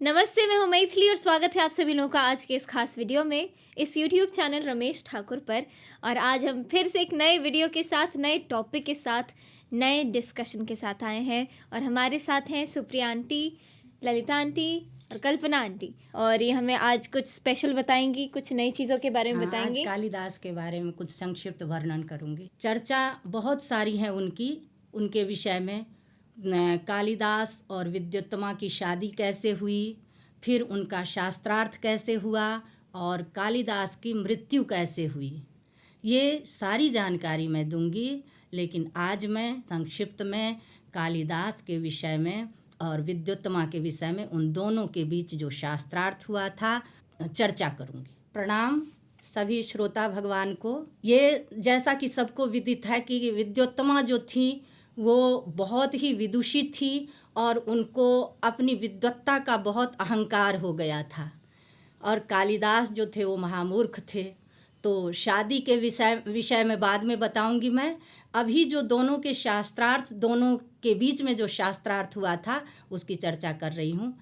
नमस्ते, मैं हूं मैथिली और स्वागत है आप सभी लोगों का आज के इस खास वीडियो में इस YouTube चैनल रमेश ठाकुर पर। और आज हम फिर से एक नए वीडियो के साथ, नए टॉपिक के साथ, नए डिस्कशन के साथ आए हैं। और हमारे साथ हैं सुप्रिया आंटी, ललिता आंटी और कल्पना आंटी। और ये हमें आज कुछ स्पेशल बताएंगी, कुछ नई चीज़ों के बारे में बताएंगी। आज कालिदास के बारे में कुछ संक्षिप्त वर्णन करूंगी। चर्चा बहुत सारी है उनके विषय में। कालिदास और विद्युत्तमा की शादी कैसे हुई, फिर उनका शास्त्रार्थ कैसे हुआ और कालिदास की मृत्यु कैसे हुई, ये सारी जानकारी मैं दूंगी। लेकिन आज मैं संक्षिप्त में कालिदास के विषय में और विद्युत्तमा के विषय में, उन दोनों के बीच जो शास्त्रार्थ हुआ था, चर्चा करूंगी। प्रणाम सभी श्रोता भगवान को। ये जैसा कि सबको विदित है कि विद्युत्तमा जो थी वो बहुत ही विदुषी थी और उनको अपनी विद्वत्ता का बहुत अहंकार हो गया था। और कालिदास जो थे वो महामूर्ख थे। तो शादी के विषय में बाद में बताऊंगी मैं। अभी जो दोनों के शास्त्रार्थ, दोनों के बीच में जो शास्त्रार्थ हुआ था उसकी चर्चा कर रही हूँ।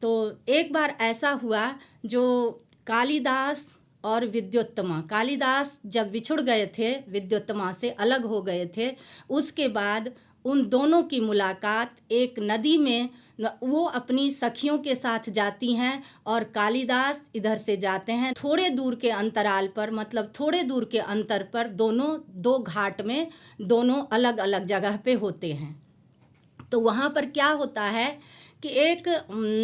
तो एक बार ऐसा हुआ, जो कालिदास और विद्युत्तमा, कालिदास जब बिछुड़ गए थे, विद्युत्तमा से अलग हो गए थे, उसके बाद उन दोनों की मुलाकात एक नदी में, वो अपनी सखियों के साथ जाती हैं और कालिदास इधर से जाते हैं। थोड़े दूर के अंतराल पर, मतलब थोड़े दूर के अंतर पर, दोनों दो घाट में दोनों अलग अलग जगह पे होते हैं। तो वहाँ पर क्या होता है कि एक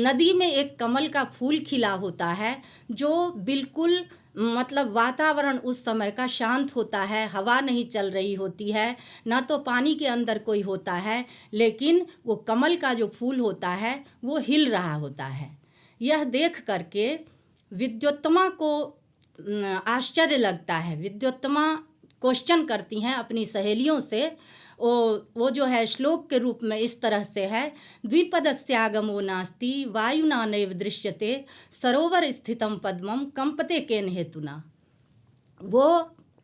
नदी में एक कमल का फूल खिला होता है, जो बिल्कुल मतलब वातावरण उस समय का शांत होता है, हवा नहीं चल रही होती है, ना तो पानी के अंदर कोई होता है, लेकिन वो कमल का जो फूल होता है वो हिल रहा होता है। यह देख करके विद्युत्तमा को आश्चर्य लगता है। विद्युत्तमा क्वेश्चन करती हैं अपनी सहेलियों से। वो जो है श्लोक के रूप में इस तरह से है: द्विपदस्यागमो नास्ति वायुना नैव दृश्यते सरोवर स्थितम पद्मम कंपते केन हेतुना। वो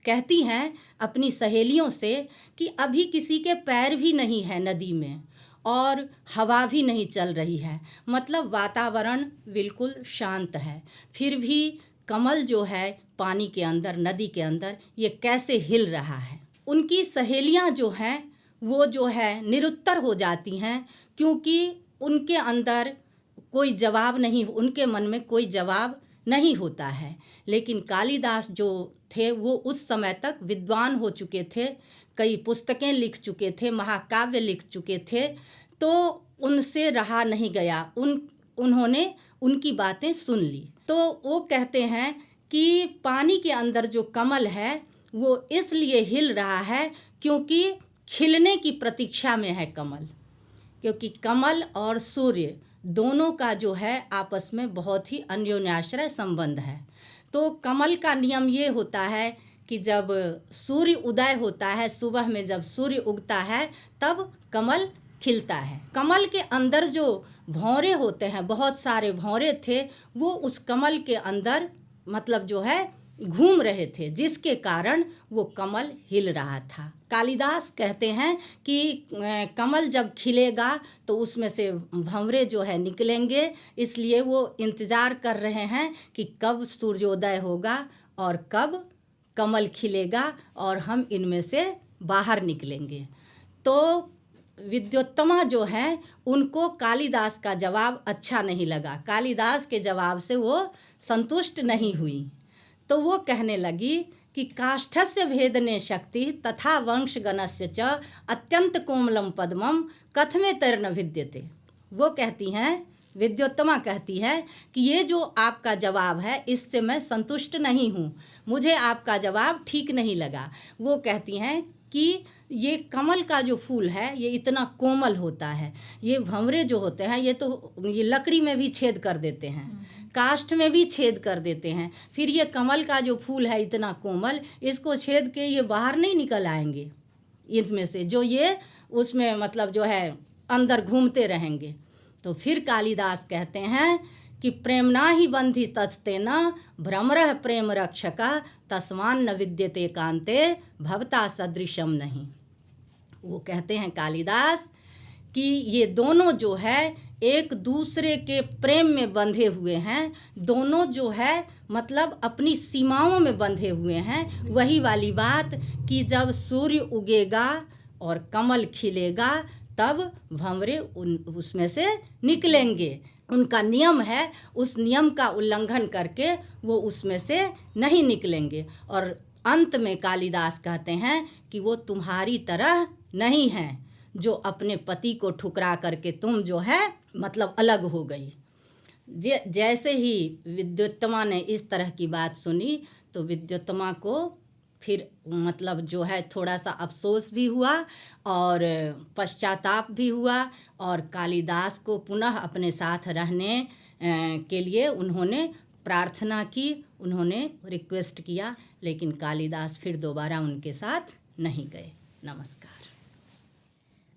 कहती हैं अपनी सहेलियों से कि अभी किसी के पैर भी नहीं है नदी में और हवा भी नहीं चल रही है, मतलब वातावरण बिल्कुल शांत है, फिर भी कमल जो है पानी के अंदर, नदी के अंदर, ये कैसे हिल रहा है। उनकी सहेलियां जो हैं वो जो है निरुत्तर हो जाती हैं, क्योंकि उनके अंदर कोई जवाब नहीं, उनके मन में कोई जवाब नहीं होता है। लेकिन कालिदास जो थे वो उस समय तक विद्वान हो चुके थे, कई पुस्तकें लिख चुके थे, महाकाव्य लिख चुके थे, तो उनसे रहा नहीं गया। उन्होंने उनकी बातें सुन ली। तो वो कहते हैं कि पानी के अंदर जो कमल है वो इसलिए हिल रहा है क्योंकि खिलने की प्रतीक्षा में है कमल, क्योंकि कमल और सूर्य दोनों का जो है आपस में बहुत ही अन्योन्याश्रय संबंध है। तो कमल का नियम ये होता है कि जब सूर्य उदय होता है, सुबह में जब सूर्य उगता है, तब कमल खिलता है। कमल के अंदर जो भौरे होते हैं, बहुत सारे भौरे थे, वो उस कमल के अंदर मतलब जो है घूम रहे थे, जिसके कारण वो कमल हिल रहा था। कालिदास कहते हैं कि कमल जब खिलेगा तो उसमें से भंवरे जो है निकलेंगे, इसलिए वो इंतज़ार कर रहे हैं कि कब सूर्योदय होगा और कब कमल खिलेगा और हम इनमें से बाहर निकलेंगे। तो विद्युत्तमा जो हैं उनको कालिदास का जवाब अच्छा नहीं लगा, कालिदास के जवाब से वो संतुष्ट नहीं हुई। तो वो कहने लगी कि काष्ठस्य भेदने शक्ति तथा वंशगणस्य च अत्यंत कोमलम पद्मम कथमे तैर्न भिद्यते। वो कहती हैं, विद्युत्तमा कहती है कि ये जो आपका जवाब है इससे मैं संतुष्ट नहीं हूँ, मुझे आपका जवाब ठीक नहीं लगा। वो कहती हैं कि ये कमल का जो फूल है ये इतना कोमल होता है, ये भंवरे जो होते हैं ये लकड़ी में भी छेद कर देते हैं, काष्ठ में भी छेद कर देते हैं, फिर ये कमल का जो फूल है इतना कोमल, इसको छेद के ये बाहर नहीं निकल आएंगे इसमें से, जो ये उसमें मतलब जो है अंदर घूमते रहेंगे। तो फिर कालिदास कहते हैं कि प्रेमना ही बंधी तस्ते न भ्रमरः प्रेम रक्षका तस्मान न विद्यते कांते भवता सदृशम नहीं। वो कहते हैं कालिदास कि ये दोनों जो है एक दूसरे के प्रेम में बंधे हुए हैं, दोनों जो है मतलब अपनी सीमाओं में बंधे हुए हैं। वही वाली बात कि जब सूर्य उगेगा और कमल खिलेगा तब भंवरे उसमें से निकलेंगे। उनका नियम है, उस नियम का उल्लंघन करके वो उसमें से नहीं निकलेंगे। और अंत में कालिदास कहते हैं कि वो तुम्हारी तरह नहीं हैं, जो अपने पति को ठुकरा करके तुम जो है मतलब अलग हो गई। जैसे ही विद्युत्तमा ने इस तरह की बात सुनी तो विद्युत्तमा को फिर मतलब जो है थोड़ा सा अफसोस भी हुआ और पश्चाताप भी हुआ, और कालिदास को पुनः अपने साथ रहने के लिए उन्होंने प्रार्थना की, उन्होंने रिक्वेस्ट किया, लेकिन कालिदास फिर दोबारा उनके साथ नहीं गए। नमस्कार।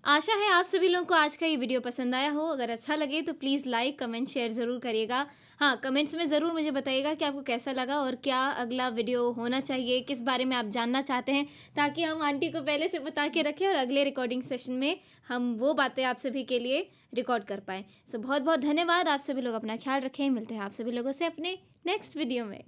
आशा है आप सभी लोगों को आज का ये वीडियो पसंद आया हो। अगर अच्छा लगे तो प्लीज़ लाइक, कमेंट, शेयर ज़रूर करिएगा। हाँ, कमेंट्स में ज़रूर मुझे बताइएगा कि आपको कैसा लगा और क्या अगला वीडियो होना चाहिए, किस बारे में आप जानना चाहते हैं, ताकि हम आंटी को पहले से बता के रखें और अगले रिकॉर्डिंग सेशन में हम वो बातें आप सभी के लिए रिकॉर्ड कर पाएँ। सो बहुत बहुत धन्यवाद। आप सभी लोग अपना ख्याल रखें। मिलते हैं आप सभी लोगों से अपने नेक्स्ट वीडियो में।